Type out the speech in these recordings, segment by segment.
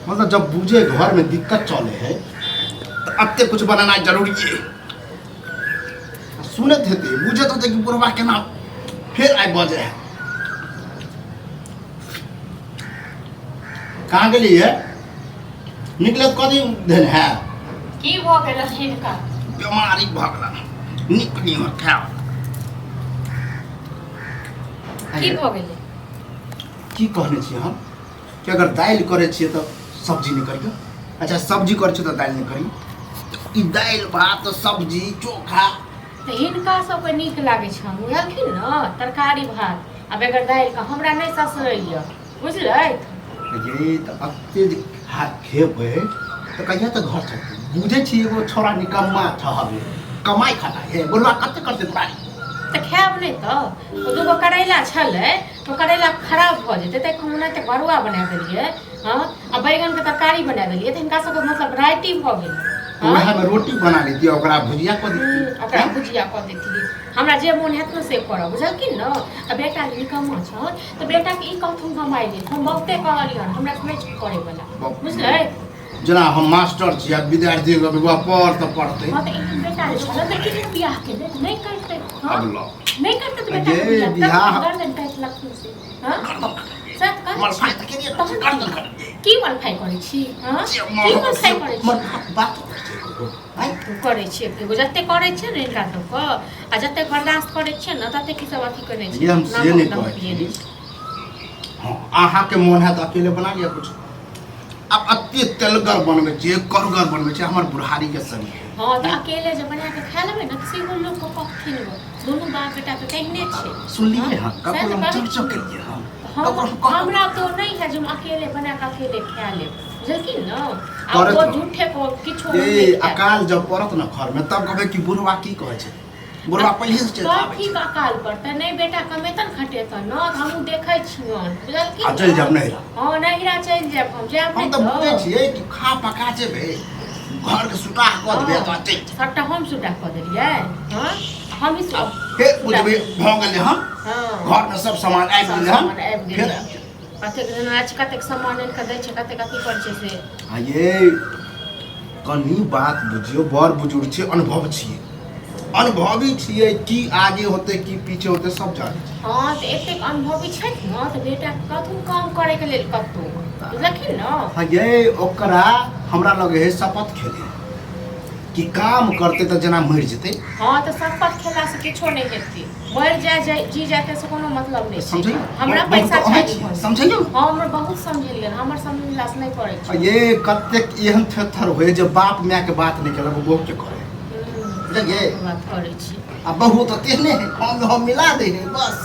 मतलब जब बुझे घर में दिक्कत चले है तो अत्ते कुछ बनाना जरूरी है। सुने थे बुझे तो कि बुढ़वा के नाम फिर आई बजे है। कहाँ गेली है? निकले कदी दिन है की भ गेल हिनका बीमारी भगला निकली और खाओ की भ गेलै की कहने छी हम कि अगर दाल करे छिए तो सब्जी नहीं करियो। अच्छा सब्जी करे छिए तो दाल नहीं करियो। ई दाल भात सब्जी चोखा तऽ हिनका सबके नीक लागै छै बुझलखिन न तरकारी भात। अब अगर दालि का हमरा नहीं ससरैया बुझलै। ये तो अत्ते हाथ खेबे तो कहिया तो घर चलते बुझे छी एगो छोरा निकम्मा ठहबे कमाई खाता है बोलवा कते करते पाई तऽ खायब नहीं तो दूगो करैला छलै तो करैला खराब भ जेतै तऽ हम नहीं तऽ भरुआ बना देलियै। हाँ आ बैगन के तरकारी बना देलियै तऽ हिनका सबके मतलब वैरायटी भ गेल। वह में रोटी बना लेती ओकरा भुजिया क देती ओकरा भुजिया क देतियै। हमरा जे मोन हेत न से करब बुझलखिन न। आ बेटा निकम्मा छ तऽ बेटा के ई कहथुन कमाइ ले हम बहुते कहलियन हमरा नहीं करे वाला बुझलै। जना हम मास्टर छी अब विद्यार्थी के विवाह पढ़ तो पढ़ते। हां त ई बेटा छल त किने बियाह के नहीं करते। हां अब लो नहीं करते तो बेटा ये बियाह गर्दन काट लखन से। हां सत कर मल फाइ त के दिए गर्दन कर की मल फाइ करे छी। हां की मल फाइ करे छी मल बात आई तू करे छी एगो जत्ते करे छी ने इनका सब को आ जत्ते बर्दाश्त करे छी न तत्ते की सब अथी करने छी। ये हम से नहीं कहै। हां आहा के मन है तो अकेले बना लिया कुछ। अब अत्ते तेलगर बनबे छी करगर बनबे छी हमर बुढ़ारी के संग। हां त अकेले जे बना के खा लेबे न से लोग को कखिन गो दोनों बाप बेटा के कहने छे सुनलिए हां कब हम चुप के लिए हां हमरा तो नहीं है जो अकेले बना के अकेले खा ले बुझलखिन न। आ वो झूठे को किछो ए अकाल जब पड़त न घर में तब कहबे कि बुढ़वा की कहै छै बुढ़वा पहिले से चेतावे ठीक अकाल पड़ता नहीं बेटा कमेतन खटेतन न हम देखै छियन बुझलखिन। आ चल जब नहीं हां नहिरा चल जाब हम जाब हम तो बुझे छिए कि खा पका जेबे घर के सुटा क देबे तो चल सट्टा हम सुटा क देलिए। हां हम ही सब फिर बुझबे भ गेले हम घर में सब सामान आबि गेले हम फिर कते दिन आज कते सामान इनका दै छै कते कथि कर छै से। हां ये कनी बात बुझियो बड़ बुजुर्ग छै अनुभव छिए अनुभवी छिए की आगे होते की पीछे होते सब जाने छै। हां त एते अनुभवी छै न त बेटा कथु काम करे के लेल कतौ बुझलखिन न। हां ये ओकरा हमरा लगे है शपथ खेले कि काम करते तो जना मर जेते। हां त शपथ खेला से किछो नहीं हेतै मर जाए जी जाते से कोनो मतलब नहीं समझै हमरा पैसा चाहिए समझैयो। हां हमरा बहुत समझलियन हमर समझला से नहीं पड़ै छै। ये कते एहन थर होय जे बाप माय के बात नहीं करब वो के करे बुझलिए बात करै छी। आ बहू तो तेहने है हम मिला दे है बस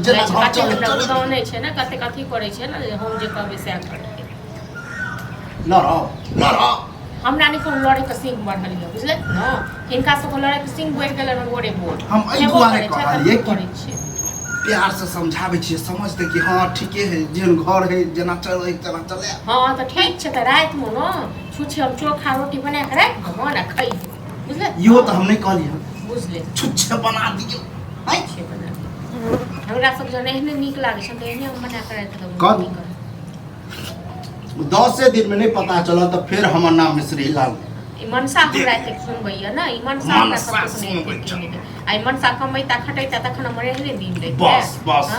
जना घर चले चले नहीं छै न कते कथि करे छै न हम जे कहबे से करते न रहो हमरा नहीं कोनो लड़े के सिंह बढ़ल है बुझले न। हिनका सब को लड़े के सिंह बढ़ गेल न गोरे बोल हम एहि दुआरे कहलिए कि करे छै प्यार से समझावे छिए समझते कि हां ठीके है जेन घर है जना चले तना चले। हां त ठीक छै त रात में न छुछे हम चोखा रोटी बना के राख देबो न खाई बुझले। यो तो हम नहीं कहलिए बुझले छुच्छे बना दियो आई छे बना हमरा सब जने एहने नीक लागे छै त एहने हम बना के राख देबो। कब 10 से दिन में नहीं पता चला तो फिर हमर नाम मिश्री लाल ई मनसा हमरा एते सुनबैया न ई मनसा हमरा सब सुनबै आई मनसा कमैता खटैता तखन हमर एहने दिन रे बस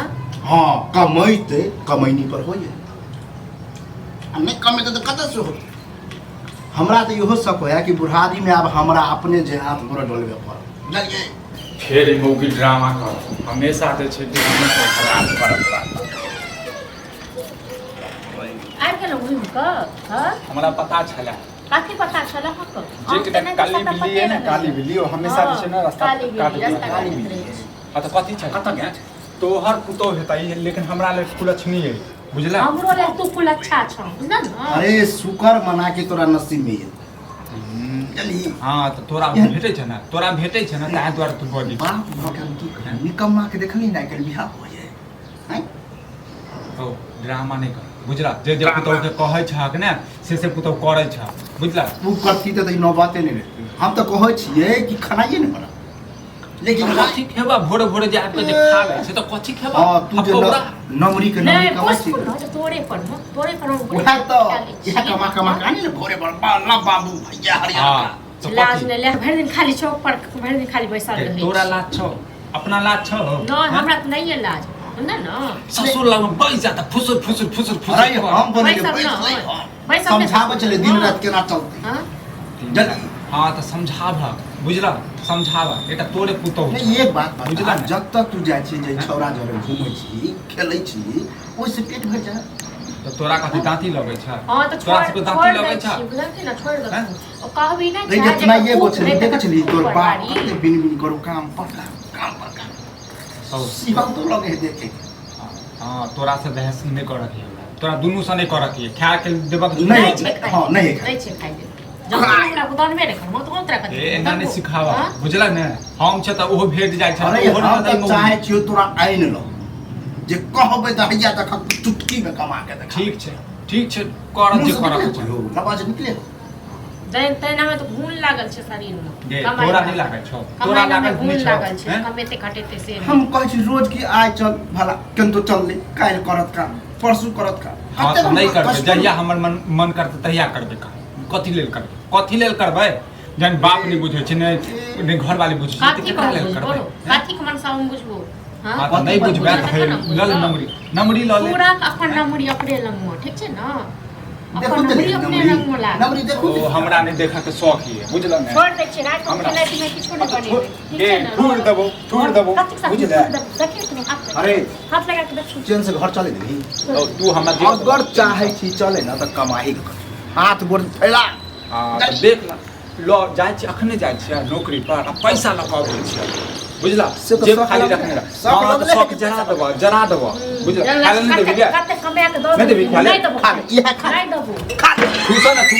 हां कमैते कमैनी पर होइए आ नहीं कमेते तो कत से होते। हमरा तो इहो शक होया कि बुढ़ारी में अब हमरा अपने जे हाथ गोड़ डोलबे पर बुझलिए। फिर ई मौगी ड्रामा कर हमेशा दे छै कि हमेशा खराब करत आइ के न घुम क हां हमरा पता छला काफी पता चला हक जे के काली बिल्ली है ना काली बिल्ली वो हमेशा जे छै ना रास्ता काट रास्ता काली काट बिल्ली आ तो कथि छै कत गया तोहर पुतो हेतै लेकिन हमरा ले कुलछनी है बुझला हमरो ले तू कुल अच्छा छ बुझल न। अरे शुक्र मना के तोरा नसीब में है चली। हां तो तोरा भेटै छै ना तोरा भेटै छै ना ताहि द्वारे तू बॉडी बाप भगवान की कहे निकम्मा के देखली ना के बियाह हो जाए हैं ओ ड्रामा नहीं कर बुझला जे जे पुतो के कहै छक ने से पुतो करै छ बुझला। तू करती तो ई नौ बातें नहीं रहती हम तो कहै छिए कि खानाइए नहीं बना लेकिन कथी खेबा भोरे भोरे जे आके जे खा ले से तो कथी खेबा हां तू जे नमरी के नमरी नहीं कमाई पोस्ट छी न तो तोरे पर उहा तो यह कमा कानी ने भोरे भोर बाला बाबू भैया हरिया तो लाज ने ले भर दिन खाली चौक पर भर दिन खाली बैसा रहे तोरा लाज छौ अपना लाज छौ न हमरा त नहीं है लाज ना ससुर लग में बैठ जाता फुसुर फुसुर फुसुर फुसुर अरे हम बने के बैसा समझावे चले दिन रात केना चलते हां जल्दी हाँ तो समझावा बुझला समझावा एटा तोरे पुतौ नहीं एक बात बुझला बुझला जब तक तू जाय छी जे छौरा जरे घुमै छी खेलै छी ओइ से पेट भर जा तो तोरा कथी दांती लगै छ हां तो तोरा सबके दांती लगै छ बुझलके ना छोड़ दे ओ कहबी ना नहीं जितना ये बोल देख चली तोर बाप कते बिन बिन करो काम पर काम औ सिहल तो लगे है देखे हां तोरा से बहस नहीं कर रखी तोरा दुनु से नहीं कर रखी खा के देबक नहीं हां नहीं नहीं छे खाइ दे जब हमरा बुदान में रख मत कोन तरह ए एना नहीं सिखावा बुझला ने हम छ त ओहो भेट जाय छ अरे ओहो हम नहीं तो चाहे छियो तोरा आइन लो जे कहबे त हैया तक चुटकी में कमा के देख ठीक छै कर जे कर के आवाज निकले दैन तैना में तो घून लागल छे शरीर में गे तोरा नहीं लागै छ तोरा लागल घून नहीं लागल छ छे कमेते काटेते से हम कहै छी रोज की आइ चल भला केन तो चल ले काल करत का परसू करत का हां तो नहीं करबे जहिया हमर मन करते तहिया करबे कथी लेल करबै जन बाप नहीं बुझै छै ने घर वाली बुझै छै काथी केकरा लेल करबै काथी के मन सा हम बुझबो हां तो नहीं बुझबे त लल नमरी ल ले पूरा अपन नमरी अपने लंग में ठीक छै ना देखो अपन तो नमरी अपने लंग में लाग नमरी देखो ओ हमरा नहीं देखा के शौक ही है बुझल ने छोड़ दे छै रात को खेलै में किछो नहीं बने ठीक ए छै ना छोड़ देबो बुझले देखिए तुम अरे हाथ लगा के देखो चैन से घर चले दी तू हमरा अगर चाहे छी चले ना त कमाई हाथ गोड़ फैला हां तो देख लो जाय छी अखने जाय छी नौकरी पर पैसा लगाबै छी बुझला जे खाली रखने हां तो शौक जरा देबो बुझला खाली नहीं देबी कते कमे के दो नहीं देबी खाली नहीं देबो खा इहा खा नहीं देबो खा खुश ना तू